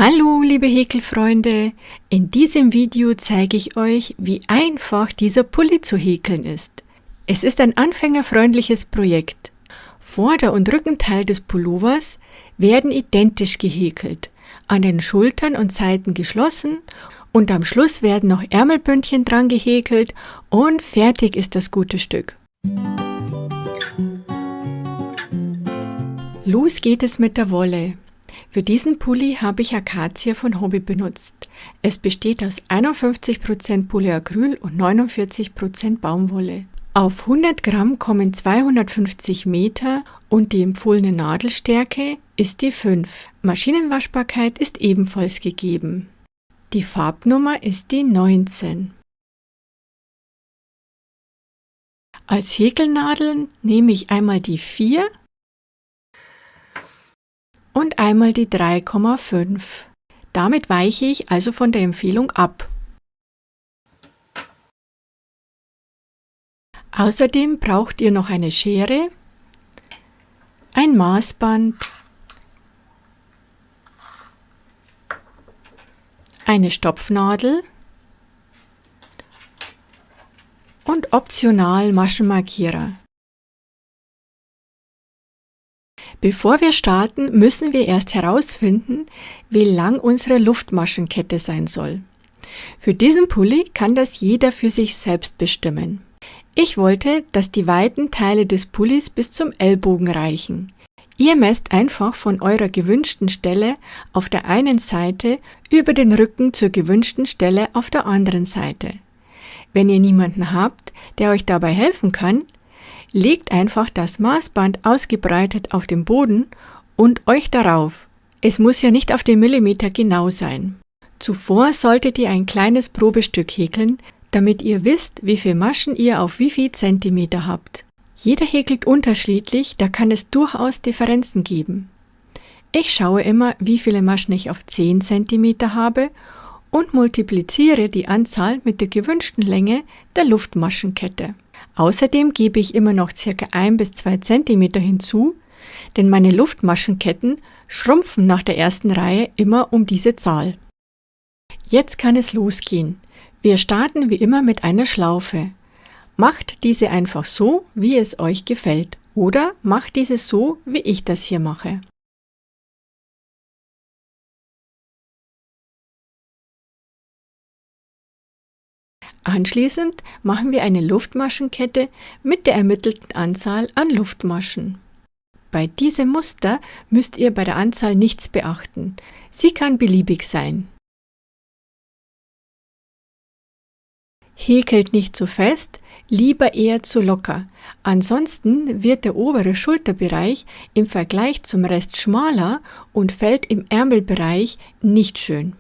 Hallo liebe Häkelfreunde, in diesem Video zeige ich euch, wie einfach dieser Pulli zu häkeln ist. Es ist ein anfängerfreundliches Projekt. Vorder- und Rückenteil des Pullovers werden identisch gehäkelt, an den Schultern und Seiten geschlossen und am Schluss werden noch Ärmelbündchen dran gehäkelt und fertig ist das gute Stück. Los geht es mit der Wolle. Für diesen Pulli habe ich Akazie von Hobbii benutzt. Es besteht aus 51% Polyacryl und 49% Baumwolle. Auf 100 Gramm kommen 250 Meter und die empfohlene Nadelstärke ist die 5. Maschinenwaschbarkeit ist ebenfalls gegeben. Die Farbnummer ist die 19. Als Häkelnadeln nehme ich einmal die 4 und einmal die 3,5. Damit weiche ich also von der Empfehlung ab. Außerdem braucht ihr noch eine Schere, ein Maßband, eine Stopfnadel und optional Maschenmarkierer. Bevor wir starten, müssen wir erst herausfinden, wie lang unsere Luftmaschenkette sein soll. Für diesen Pulli kann das jeder für sich selbst bestimmen. Ich wollte, dass die weiten Teile des Pullis bis zum Ellbogen reichen. Ihr messt einfach von eurer gewünschten Stelle auf der einen Seite über den Rücken zur gewünschten Stelle auf der anderen Seite. Wenn ihr niemanden habt, der euch dabei helfen kann, legt einfach das Maßband ausgebreitet auf den Boden und euch darauf. Es muss ja nicht auf den Millimeter genau sein. Zuvor solltet ihr ein kleines Probestück häkeln, damit ihr wisst, wie viel Maschen ihr auf wie viel Zentimeter habt. Jeder häkelt unterschiedlich, da kann es durchaus Differenzen geben. Ich schaue immer, wie viele Maschen ich auf 10 cm habe und multipliziere die Anzahl mit der gewünschten Länge der Luftmaschenkette. Außerdem gebe ich immer noch ca. 1 bis 2 cm hinzu, denn meine Luftmaschenketten schrumpfen nach der ersten Reihe immer um diese Zahl. Jetzt kann es losgehen. Wir starten wie immer mit einer Schlaufe. Macht diese einfach so, wie es euch gefällt, oder macht diese so, wie ich das hier mache. Anschließend machen wir eine Luftmaschenkette mit der ermittelten Anzahl an Luftmaschen. Bei diesem Muster müsst ihr bei der Anzahl nichts beachten. Sie kann beliebig sein. Häkelt nicht zu fest, lieber eher zu locker. Ansonsten wird der obere Schulterbereich im Vergleich zum Rest schmaler und fällt im Ärmelbereich nicht schön.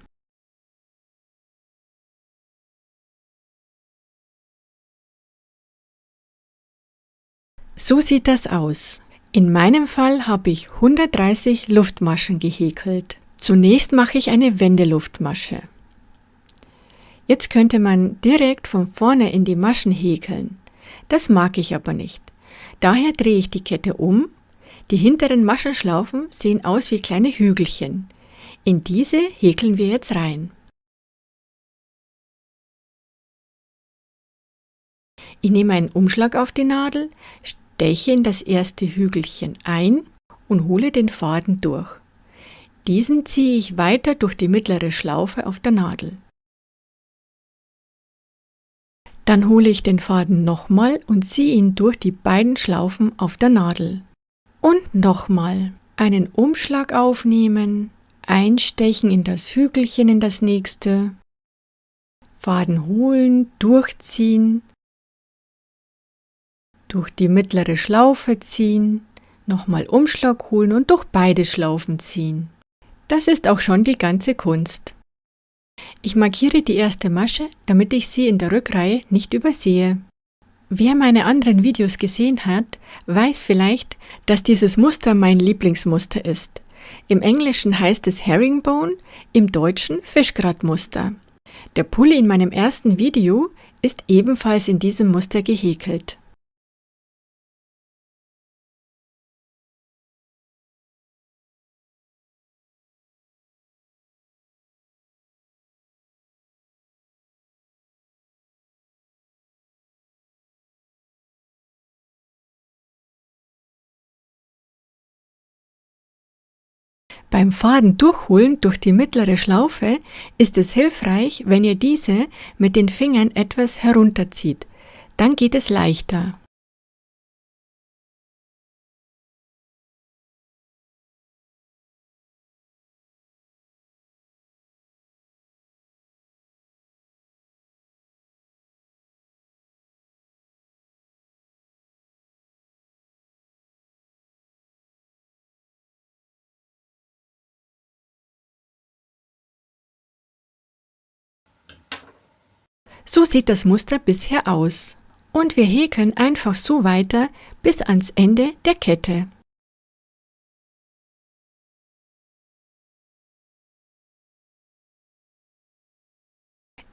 So sieht das aus. In meinem Fall habe ich 130 Luftmaschen gehäkelt. Zunächst mache ich eine Wendeluftmasche. Jetzt könnte man direkt von vorne in die Maschen häkeln. Das mag ich aber nicht. Daher drehe ich die Kette um. Die hinteren Maschenschlaufen sehen aus wie kleine Hügelchen. In diese häkeln wir jetzt rein. Ich nehme einen Umschlag auf die Nadel, steche in das erste Hügelchen ein und hole den Faden durch. Diesen ziehe ich weiter durch die mittlere Schlaufe auf der Nadel. Dann hole ich den Faden nochmal und ziehe ihn durch die beiden Schlaufen auf der Nadel. Und nochmal einen Umschlag aufnehmen, einstechen in das Hügelchen in das nächste, Faden holen, durchziehen, durch die mittlere Schlaufe ziehen, nochmal Umschlag holen und durch beide Schlaufen ziehen. Das ist auch schon die ganze Kunst. Ich markiere die erste Masche, damit ich sie in der Rückreihe nicht übersehe. Wer meine anderen Videos gesehen hat, weiß vielleicht, dass dieses Muster mein Lieblingsmuster ist. Im Englischen heißt es Herringbone, im Deutschen Fischgratmuster. Der Pulli in meinem ersten Video ist ebenfalls in diesem Muster gehäkelt. Beim Faden durchholen durch die mittlere Schlaufe ist es hilfreich, wenn ihr diese mit den Fingern etwas herunterzieht. Dann geht es leichter. So sieht das Muster bisher aus. Und wir häkeln einfach so weiter bis ans Ende der Kette.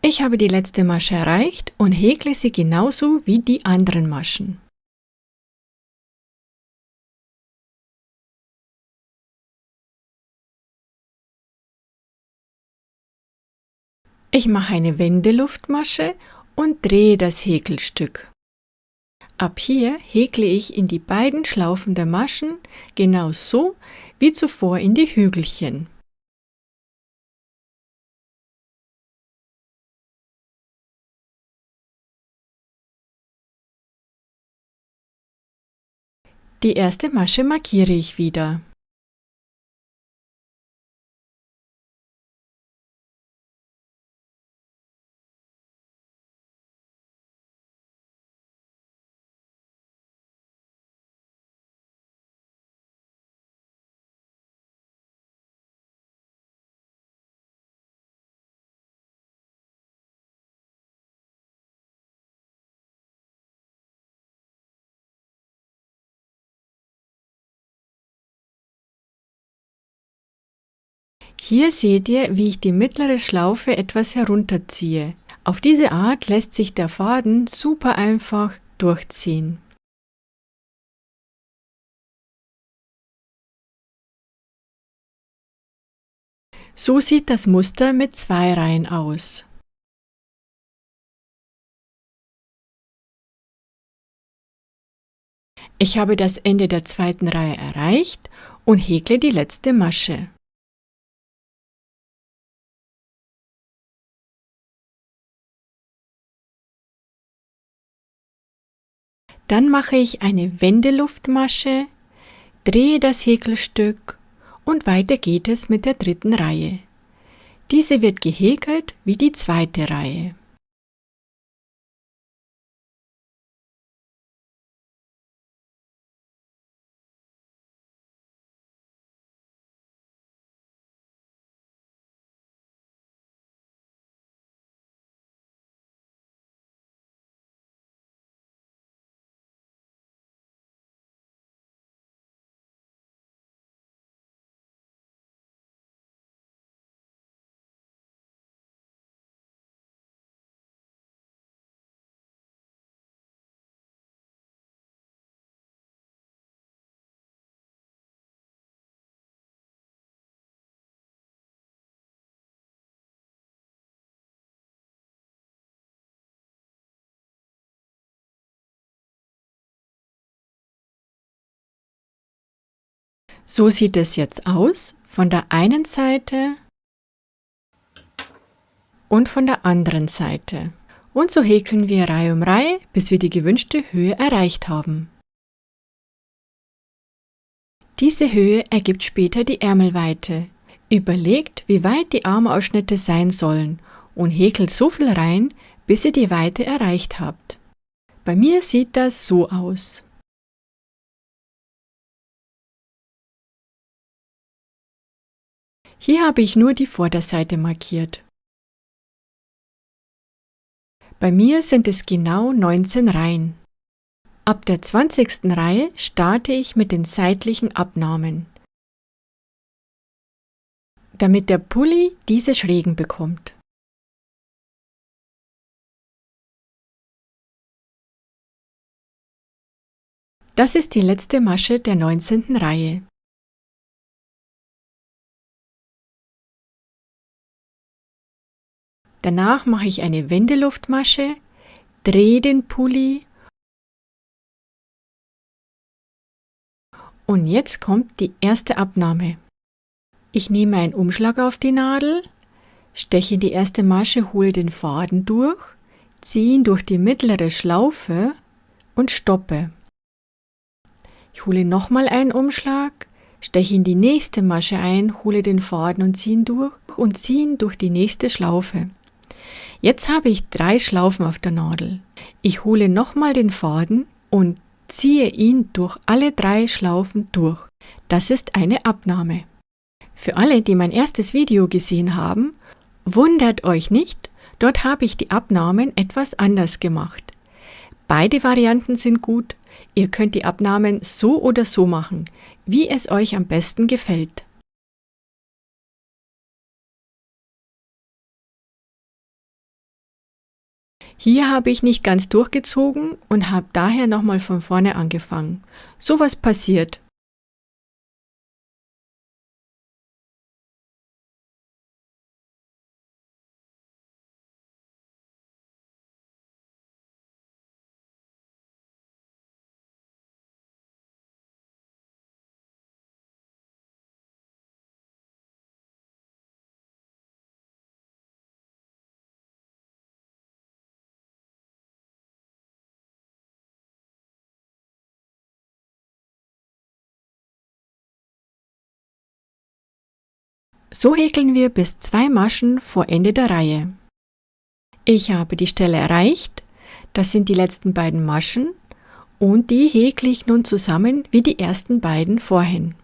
Ich habe die letzte Masche erreicht und häkle sie genauso wie die anderen Maschen. Ich mache eine Wendeluftmasche und drehe das Häkelstück. Ab hier häkle ich in die beiden Schlaufen der Maschen genau so wie zuvor in die Hügelchen. Die erste Masche markiere ich wieder. Hier seht ihr, wie ich die mittlere Schlaufe etwas herunterziehe. Auf diese Art lässt sich der Faden super einfach durchziehen. So sieht das Muster mit 2 Reihen aus. Ich habe das Ende der zweiten Reihe erreicht und häkle die letzte Masche. Dann mache ich eine Wendeluftmasche, drehe das Häkelstück und weiter geht es mit der dritten Reihe. Diese wird gehäkelt wie die zweite Reihe. So sieht es jetzt aus von der einen Seite und von der anderen Seite. Und so häkeln wir Reihe um Reihe, bis wir die gewünschte Höhe erreicht haben. Diese Höhe ergibt später die Ärmelweite. Überlegt, wie weit die Armausschnitte sein sollen und häkelt so viel rein, bis ihr die Weite erreicht habt. Bei mir sieht das so aus. Hier habe ich nur die Vorderseite markiert. Bei mir sind es genau 19 Reihen. Ab der 20. Reihe starte ich mit den seitlichen Abnahmen, damit der Pulli diese Schrägen bekommt. Das ist die letzte Masche der 19. Reihe. Danach mache ich eine Wendeluftmasche, drehe den Pulli und jetzt kommt die erste Abnahme. Ich nehme einen Umschlag auf die Nadel, steche in die erste Masche, hole den Faden durch, ziehe ihn durch die mittlere Schlaufe und stoppe. Ich hole nochmal einen Umschlag, steche in die nächste Masche ein, hole den Faden und ziehe ihn durch die nächste Schlaufe. Jetzt habe ich 3 Schlaufen auf der Nadel. Ich hole nochmal den Faden und ziehe ihn durch alle 3 Schlaufen durch. Das ist eine Abnahme. Für alle, die mein erstes Video gesehen haben, wundert euch nicht, dort habe ich die Abnahmen etwas anders gemacht. Beide Varianten sind gut, ihr könnt die Abnahmen so oder so machen, wie es euch am besten gefällt. Hier habe ich nicht ganz durchgezogen und habe daher nochmal von vorne angefangen. Sowas passiert. So häkeln wir bis 2 Maschen vor Ende der Reihe. Ich habe die Stelle erreicht, das sind die letzten beiden Maschen und die häkle ich nun zusammen wie die ersten beiden vorhin.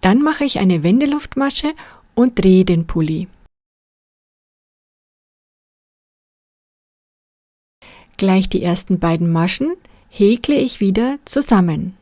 Dann mache ich eine Wendeluftmasche und drehe den Pulli. Gleich die ersten beiden Maschen häkle ich wieder zusammen.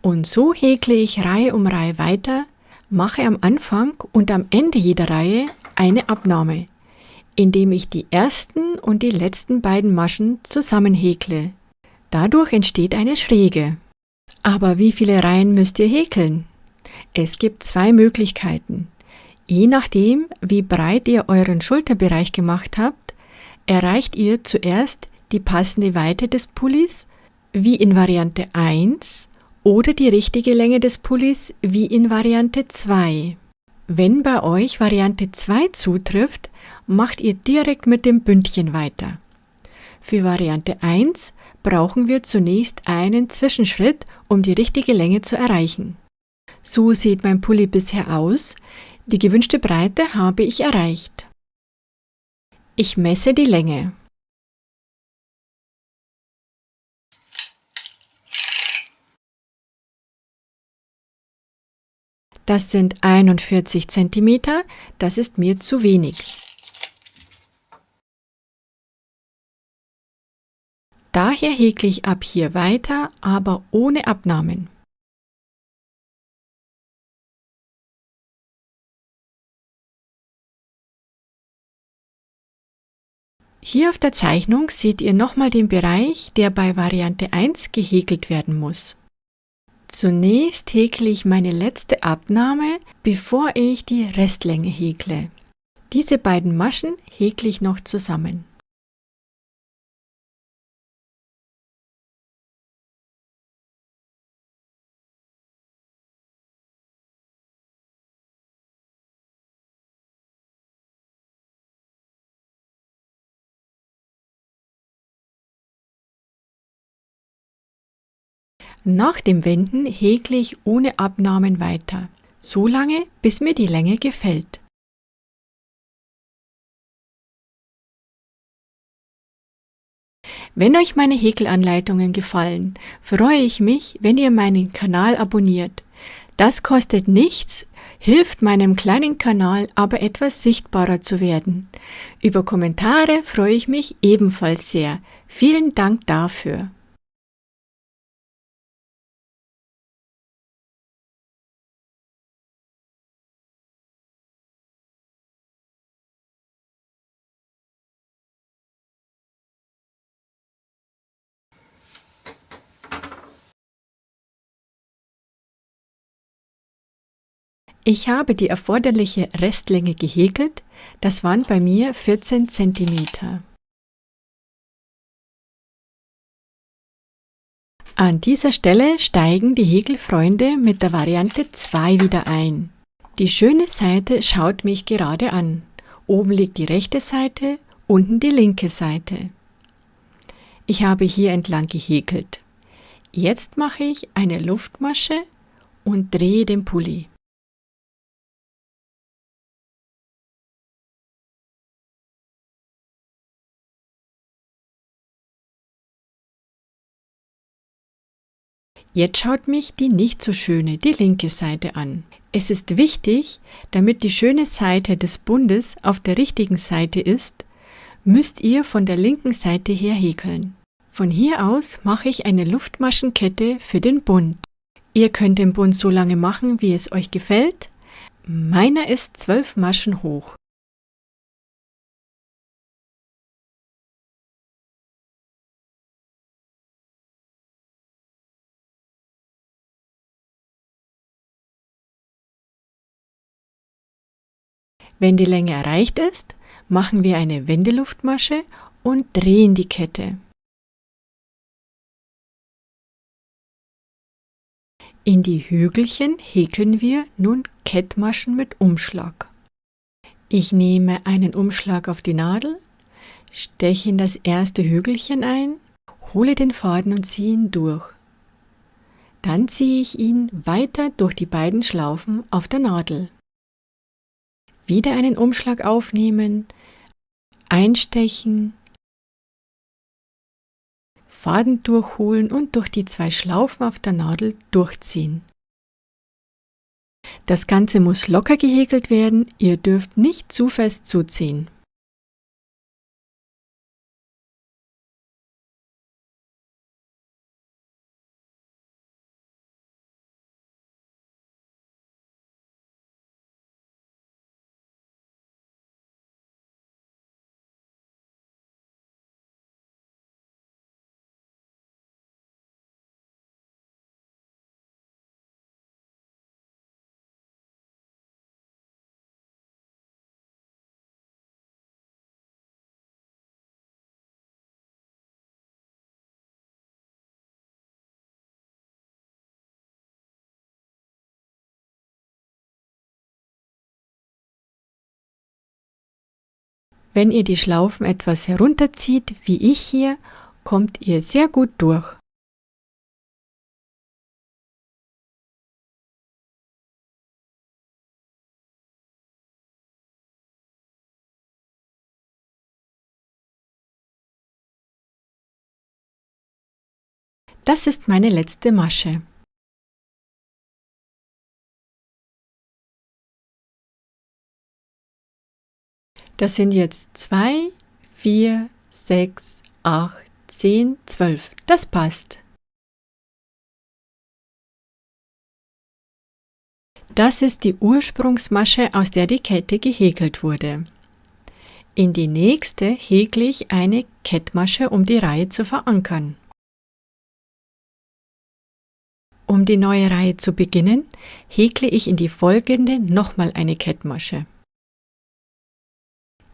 Und so häkle ich Reihe um Reihe weiter, mache am Anfang und am Ende jeder Reihe eine Abnahme, indem ich die ersten und die letzten beiden Maschen zusammen häkle. Dadurch entsteht eine Schräge. Aber wie viele Reihen müsst ihr häkeln? Es gibt 2 Möglichkeiten. Je nachdem, wie breit ihr euren Schulterbereich gemacht habt, erreicht ihr zuerst die passende Weite des Pullis, wie in Variante 1, oder die richtige Länge des Pullis, wie in Variante 2. Wenn bei euch Variante 2 zutrifft, macht ihr direkt mit dem Bündchen weiter. Für Variante 1 brauchen wir zunächst einen Zwischenschritt, um die richtige Länge zu erreichen. So sieht mein Pulli bisher aus. Die gewünschte Breite habe ich erreicht. Ich messe die Länge. Das sind 41 cm, das ist mir zu wenig. Daher häkle ich ab hier weiter, aber ohne Abnahmen. Hier auf der Zeichnung seht ihr nochmal den Bereich, der bei Variante 1 gehäkelt werden muss. Zunächst häkle ich meine letzte Abnahme, bevor ich die Restlänge häkle. Diese beiden Maschen häkle ich noch zusammen. Nach dem Wenden häkle ich ohne Abnahmen weiter, so lange, bis mir die Länge gefällt. Wenn euch meine Häkelanleitungen gefallen, freue ich mich, wenn ihr meinen Kanal abonniert. Das kostet nichts, hilft meinem kleinen Kanal aber etwas sichtbarer zu werden. Über Kommentare freue ich mich ebenfalls sehr. Vielen Dank dafür. Ich habe die erforderliche Restlänge gehäkelt, das waren bei mir 14 cm. An dieser Stelle steigen die Häkelfreunde mit der Variante 2 wieder ein. Die schöne Seite schaut mich gerade an. Oben liegt die rechte Seite, unten die linke Seite. Ich habe hier entlang gehäkelt. Jetzt mache ich eine Luftmasche und drehe den Pulli. Jetzt schaut mich die nicht so schöne, die linke Seite an. Es ist wichtig, damit die schöne Seite des Bundes auf der richtigen Seite ist, müsst ihr von der linken Seite her häkeln. Von hier aus mache ich eine Luftmaschenkette für den Bund. Ihr könnt den Bund so lange machen, wie es euch gefällt. Meiner ist 12 Maschen hoch. Wenn die Länge erreicht ist, machen wir eine Wendeluftmasche und drehen die Kette. In die Hügelchen häkeln wir nun Kettmaschen mit Umschlag. Ich nehme einen Umschlag auf die Nadel, steche in das erste Hügelchen ein, hole den Faden und ziehe ihn durch. Dann ziehe ich ihn weiter durch die beiden Schlaufen auf der Nadel. Wieder einen Umschlag aufnehmen, einstechen, Faden durchholen und durch die 2 Schlaufen auf der Nadel durchziehen. Das Ganze muss locker gehäkelt werden, ihr dürft nicht zu fest zuziehen. Wenn ihr die Schlaufen etwas herunterzieht, wie ich hier, kommt ihr sehr gut durch. Das ist meine letzte Masche. Das sind jetzt 2, 4, 6, 8, 10, 12. Das passt. Das ist die Ursprungsmasche, aus der die Kette gehäkelt wurde. In die nächste häkle ich eine Kettmasche, um die Reihe zu verankern. Um die neue Reihe zu beginnen, häkle ich in die folgende nochmal eine Kettmasche.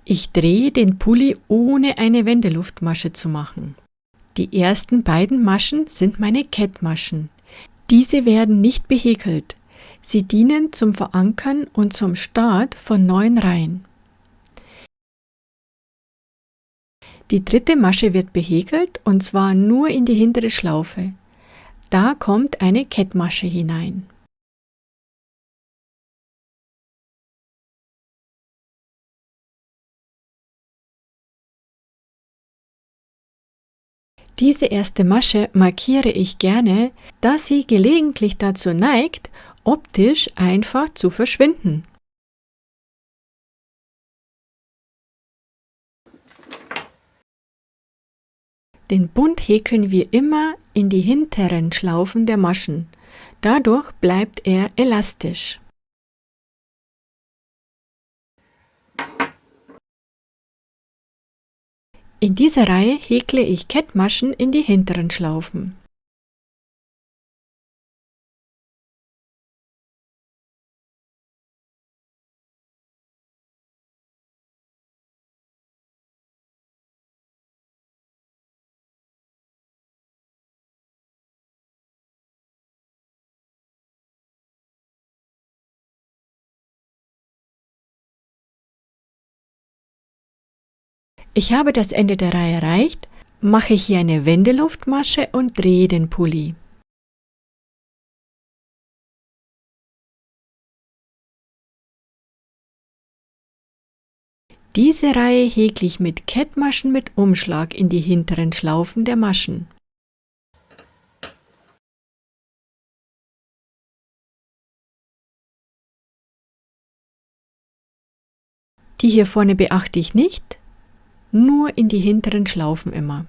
Ich drehe den Pulli, ohne eine Wendeluftmasche zu machen. Die ersten beiden Maschen sind meine Kettmaschen. Diese werden nicht behäkelt. Sie dienen zum Verankern und zum Start von neuen Reihen. Die dritte Masche wird behäkelt und zwar nur in die hintere Schlaufe. Da kommt eine Kettmasche hinein. Diese erste Masche markiere ich gerne, da sie gelegentlich dazu neigt, optisch einfach zu verschwinden. Den Bund häkeln wir immer in die hinteren Schlaufen der Maschen. Dadurch bleibt er elastisch. In dieser Reihe häkle ich Kettmaschen in die hinteren Schlaufen. Ich habe das Ende der Reihe erreicht, mache hier eine Wendeluftmasche und drehe den Pulli. Diese Reihe häkle ich mit Kettmaschen mit Umschlag in die hinteren Schlaufen der Maschen. Die hier vorne beachte ich nicht, nur in die hinteren Schlaufen immer.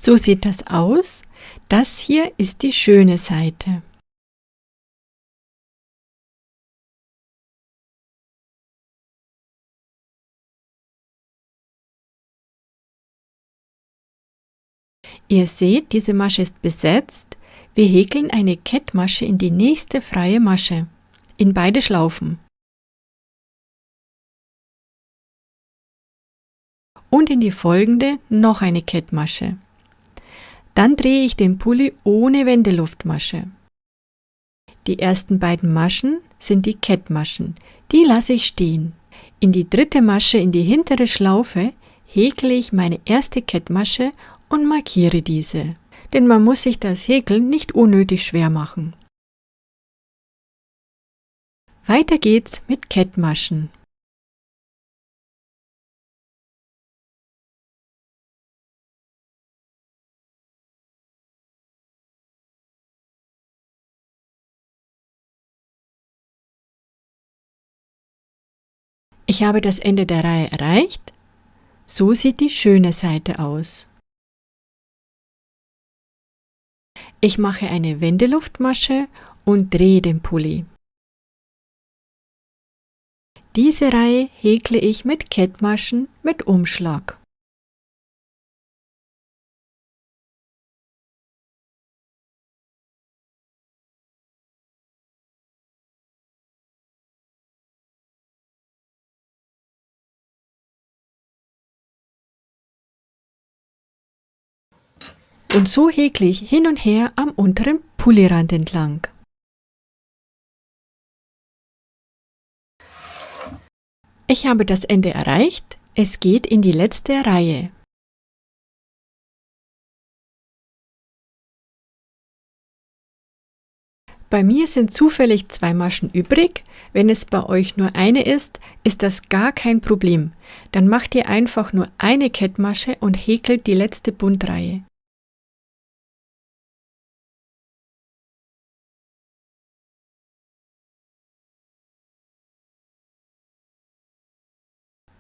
So sieht das aus. Das hier ist die schöne Seite. Ihr seht, diese Masche ist besetzt. Wir häkeln eine Kettmasche in die nächste freie Masche, in beide Schlaufen. Und in die folgende noch eine Kettmasche. Dann drehe ich den Pulli ohne Wendeluftmasche. Die ersten beiden Maschen sind die Kettmaschen, die lasse ich stehen. In die dritte Masche in die hintere Schlaufe häkle ich meine erste Kettmasche und markiere diese, denn man muss sich das Häkeln nicht unnötig schwer machen. Weiter geht's mit Kettmaschen. Ich habe das Ende der Reihe erreicht. So sieht die schöne Seite aus. Ich mache eine Wendeluftmasche und drehe den Pulli. Diese Reihe häkle ich mit Kettmaschen mit Umschlag. Und so häkle ich hin und her am unteren Pullirand entlang. Ich habe das Ende erreicht. Es geht in die letzte Reihe. Bei mir sind zufällig 2 Maschen übrig. Wenn es bei euch nur eine ist, ist das gar kein Problem. Dann macht ihr einfach nur eine Kettmasche und häkelt die letzte Bundreihe.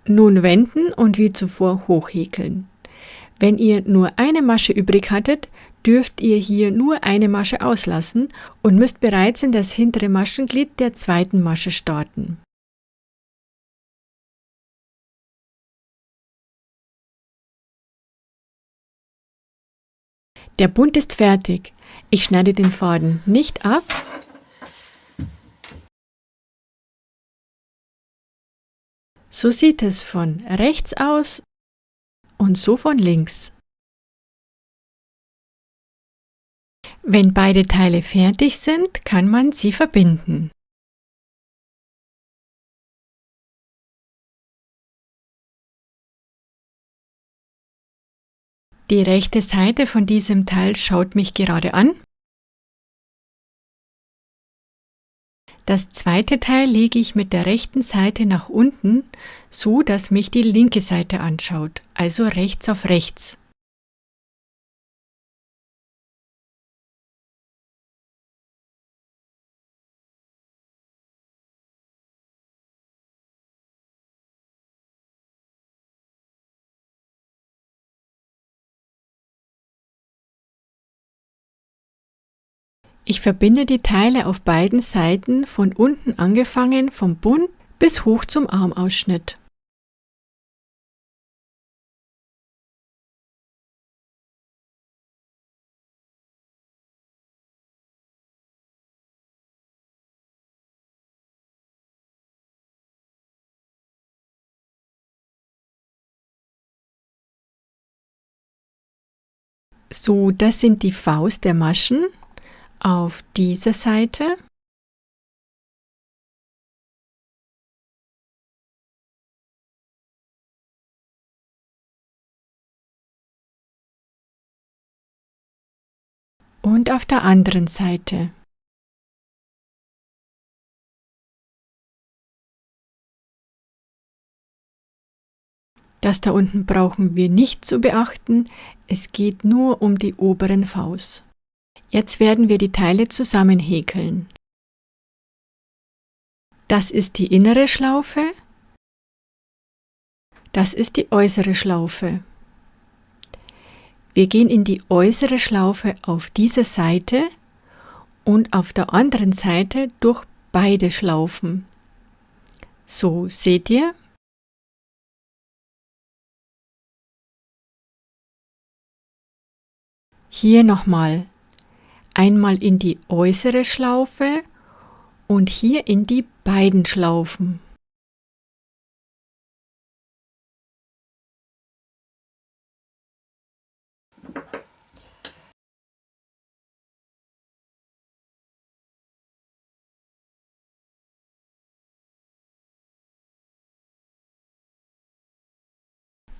Nun wenden und wie zuvor hochhäkeln. Wenn ihr nur eine Masche übrig hattet, dürft ihr hier nur eine Masche auslassen und müsst bereits in das hintere Maschenglied der zweiten Masche starten. Der Bund ist fertig. Ich schneide den Faden nicht ab. So sieht es von rechts aus und so von links. Wenn beide Teile fertig sind, kann man sie verbinden. Die rechte Seite von diesem Teil schaut mich gerade an. Das zweite Teil lege ich mit der rechten Seite nach unten, so dass mich die linke Seite anschaut, also rechts auf rechts. Ich verbinde die Teile auf beiden Seiten von unten angefangen vom Bund bis hoch zum Armausschnitt. So, das sind die Faust der Maschen auf dieser Seite. Und auf der anderen Seite. Das da unten brauchen wir nicht zu beachten, es geht nur um die oberen Faust. Jetzt werden wir die Teile zusammenhäkeln. Das ist die innere Schlaufe, das ist die äußere Schlaufe. Wir gehen in die äußere Schlaufe auf dieser Seite und auf der anderen Seite durch beide Schlaufen. So, seht ihr? Hier nochmal. Einmal in die äußere Schlaufe und hier in die beiden Schlaufen.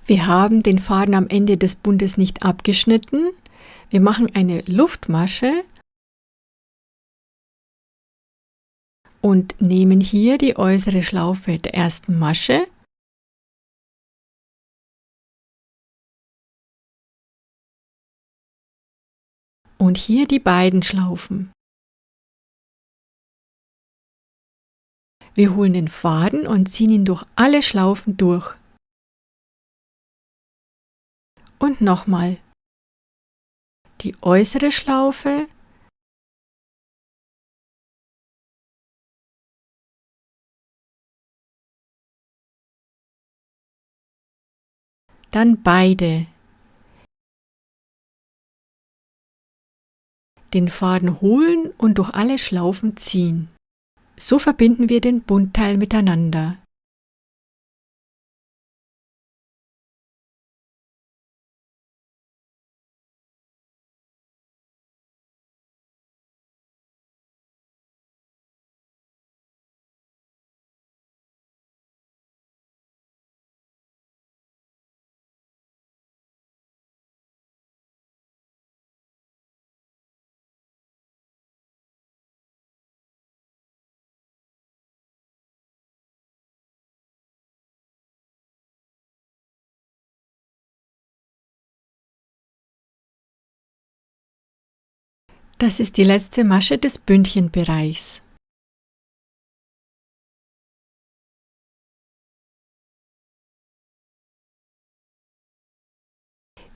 Wir haben den Faden am Ende des Bundes nicht abgeschnitten. Wir machen eine Luftmasche und nehmen hier die äußere Schlaufe der ersten Masche und hier die beiden Schlaufen. Wir holen den Faden und ziehen ihn durch alle Schlaufen durch. Und nochmal. Die äußere Schlaufe, dann beide. Den Faden holen und durch alle Schlaufen ziehen. So verbinden wir den Bundteil miteinander. Das ist die letzte Masche des Bündchenbereichs.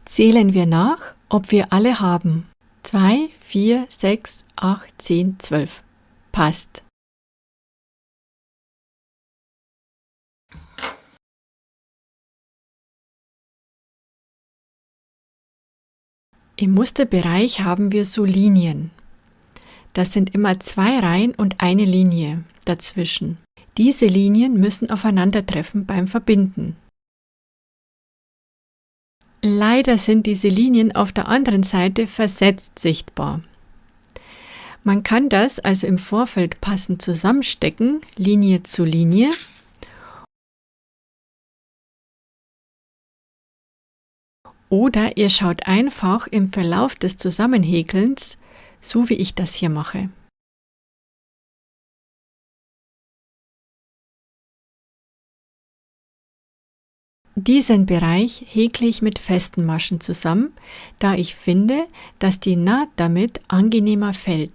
Zählen wir nach, ob wir alle haben. 2, 4, 6, 8, 10, 12. Passt. Im Musterbereich haben wir so Linien. Das sind immer 2 Reihen und eine Linie dazwischen. Diese Linien müssen aufeinandertreffen beim Verbinden. Leider sind diese Linien auf der anderen Seite versetzt sichtbar. Man kann das also im Vorfeld passend zusammenstecken, Linie zu Linie. Oder ihr schaut einfach im Verlauf des Zusammenhäkelns, so wie ich das hier mache. Diesen Bereich häkle ich mit festen Maschen zusammen, da ich finde, dass die Naht damit angenehmer fällt.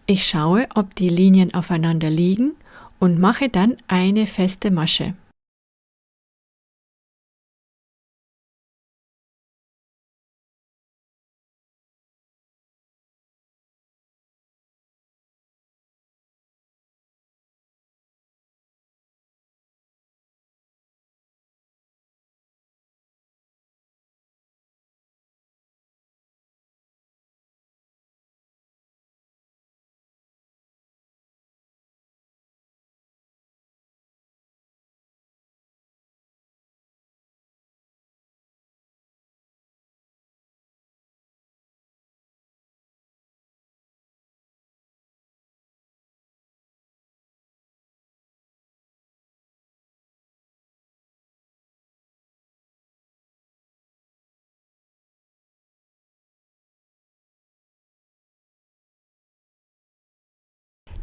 Ich schaue, ob die Linien aufeinander liegen und mache dann eine feste Masche.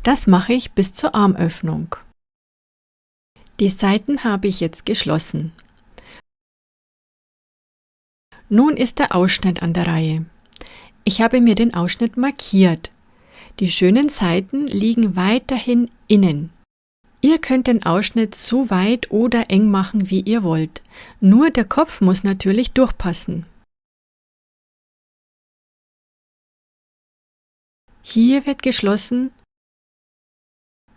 Das mache ich bis zur Armöffnung. Die Seiten habe ich jetzt geschlossen. Nun ist der Ausschnitt an der Reihe. Ich habe mir den Ausschnitt markiert. Die schönen Seiten liegen weiterhin innen. Ihr könnt den Ausschnitt so weit oder eng machen, wie ihr wollt. Nur der Kopf muss natürlich durchpassen. Hier wird geschlossen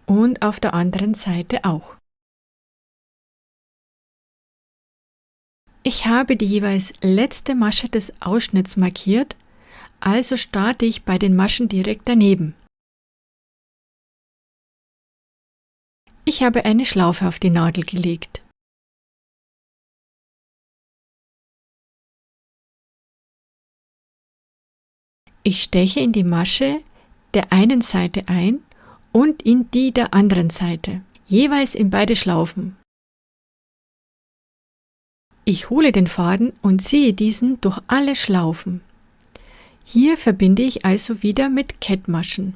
und auf der anderen Seite auch. Ich habe die jeweils letzte Masche des Ausschnitts markiert, also starte ich bei den Maschen direkt daneben. Ich habe eine Schlaufe auf die Nadel gelegt. Ich steche in die Masche der einen Seite ein und in die der anderen Seite, jeweils in beide Schlaufen. Ich hole den Faden und ziehe diesen durch alle Schlaufen. Hier verbinde ich also wieder mit Kettmaschen.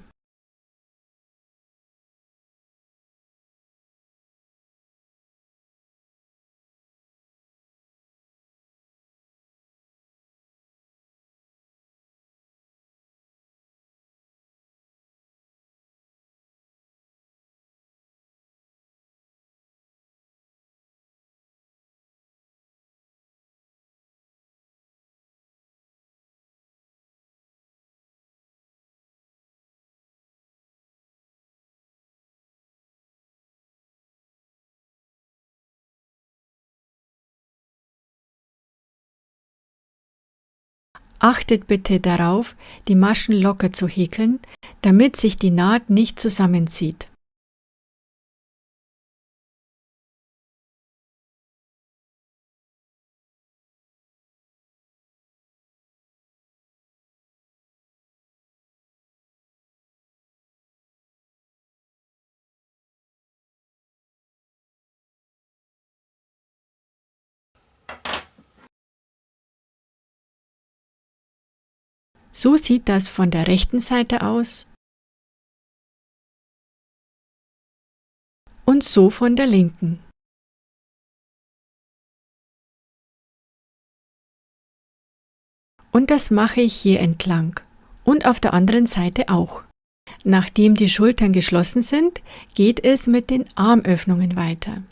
Achtet bitte darauf, die Maschen locker zu häkeln, damit sich die Naht nicht zusammenzieht. So sieht das von der rechten Seite aus und so von der linken. Und das mache ich hier entlang und auf der anderen Seite auch. Nachdem die Schultern geschlossen sind, geht es mit den Armöffnungen weiter.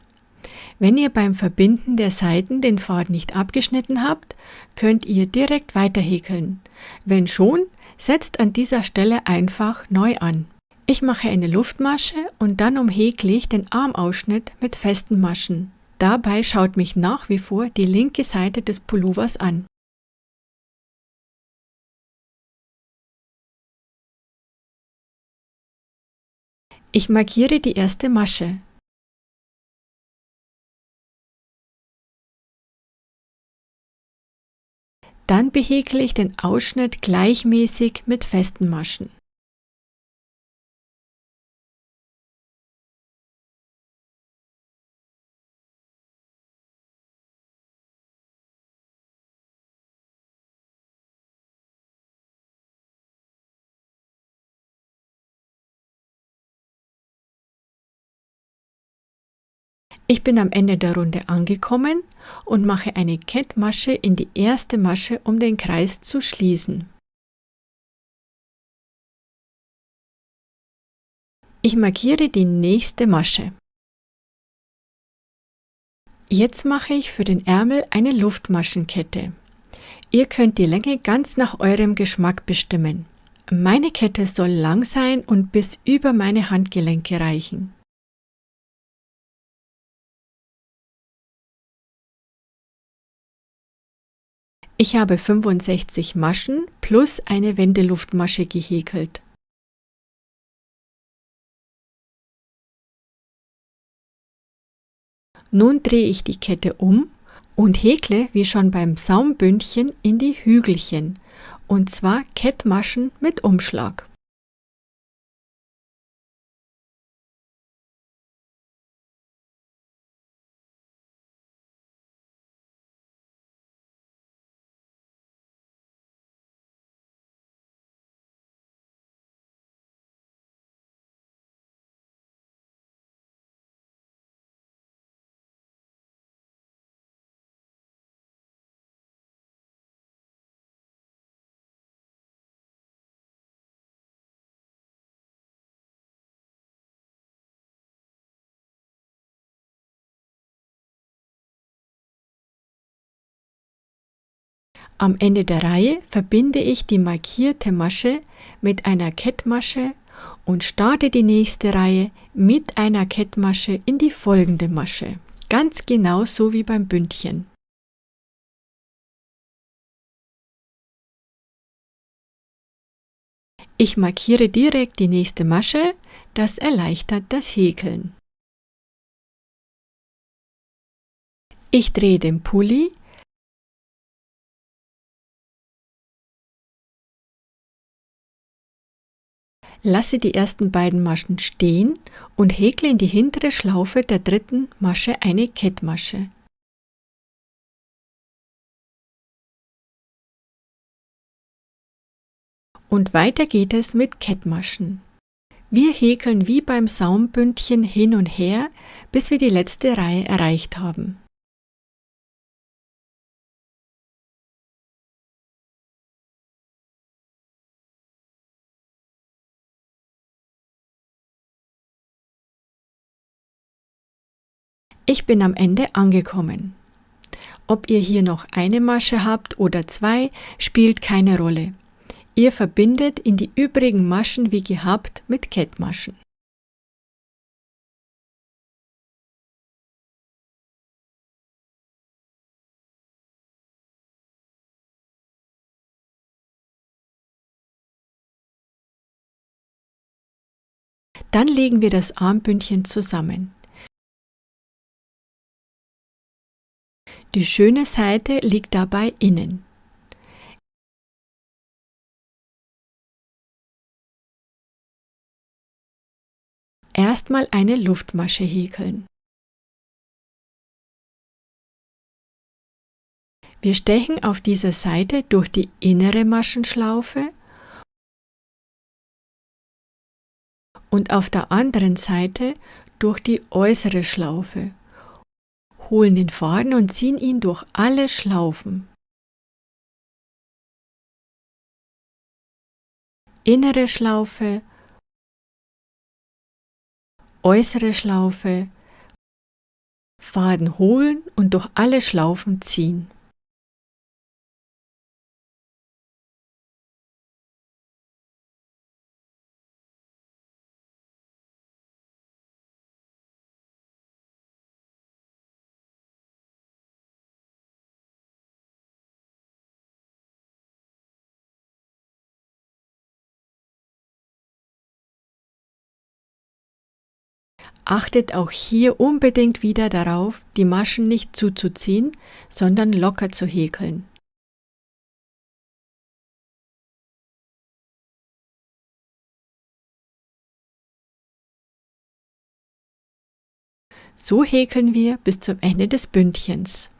Wenn ihr beim Verbinden der Seiten den Faden nicht abgeschnitten habt, könnt ihr direkt weiter häkeln. Wenn schon, setzt an dieser Stelle einfach neu an. Ich mache eine Luftmasche und dann umhäkle ich den Armausschnitt mit festen Maschen. Dabei schaut mich nach wie vor die linke Seite des Pullovers an. Ich markiere die erste Masche. Dann behäkle ich den Ausschnitt gleichmäßig mit festen Maschen. Ich bin am Ende der Runde angekommen und mache eine Kettmasche in die erste Masche, um den Kreis zu schließen. Ich markiere die nächste Masche. Jetzt mache ich für den Ärmel eine Luftmaschenkette. Ihr könnt die Länge ganz nach eurem Geschmack bestimmen. Meine Kette soll lang sein und bis über meine Handgelenke reichen. Ich habe 65 Maschen plus eine Wendeluftmasche gehäkelt. Nun drehe ich die Kette um und häkle wie schon beim Saumbündchen in die Hügelchen, und zwar Kettmaschen mit Umschlag. Am Ende der Reihe verbinde ich die markierte Masche mit einer Kettmasche und starte die nächste Reihe mit einer Kettmasche in die folgende Masche. Ganz genau so wie beim Bündchen. Ich markiere direkt die nächste Masche, das erleichtert das Häkeln. Ich drehe den Pulli, lasse die ersten beiden Maschen stehen und häkle in die hintere Schlaufe der dritten Masche eine Kettmasche. Und weiter geht es mit Kettmaschen. Wir häkeln wie beim Saumbündchen hin und her, bis wir die letzte Reihe erreicht haben. Ich bin am Ende angekommen. Ob ihr hier noch eine Masche habt oder zwei, spielt keine Rolle. Ihr verbindet in die übrigen Maschen wie gehabt mit Kettmaschen. Dann legen wir das Armbündchen zusammen. Die schöne Seite liegt dabei innen. Erstmal eine Luftmasche häkeln. Wir stechen auf dieser Seite durch die innere Maschenschlaufe und auf der anderen Seite durch die äußere Schlaufe, holen den Faden und ziehen ihn durch alle Schlaufen. Innere Schlaufe, äußere Schlaufe, Faden holen und durch alle Schlaufen ziehen. Achtet auch hier unbedingt wieder darauf, die Maschen nicht zuzuziehen, sondern locker zu häkeln. So häkeln wir bis zum Ende des Bündchens.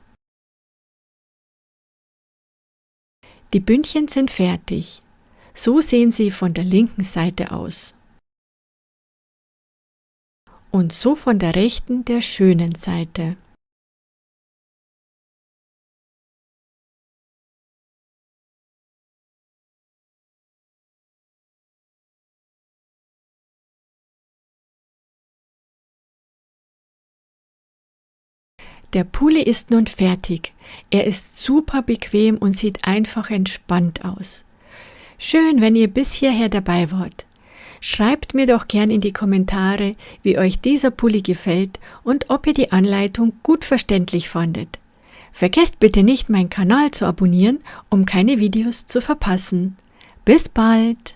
Die Bündchen sind fertig. So sehen sie von der linken Seite aus. Und so von der rechten, der schönen Seite. Der Pulli ist nun fertig. Er ist super bequem und sieht einfach entspannt aus. Schön, wenn ihr bis hierher dabei wart. Schreibt mir doch gern in die Kommentare, wie euch dieser Pulli gefällt und ob ihr die Anleitung gut verständlich fandet. Vergesst bitte nicht, meinen Kanal zu abonnieren, um keine Videos zu verpassen. Bis bald!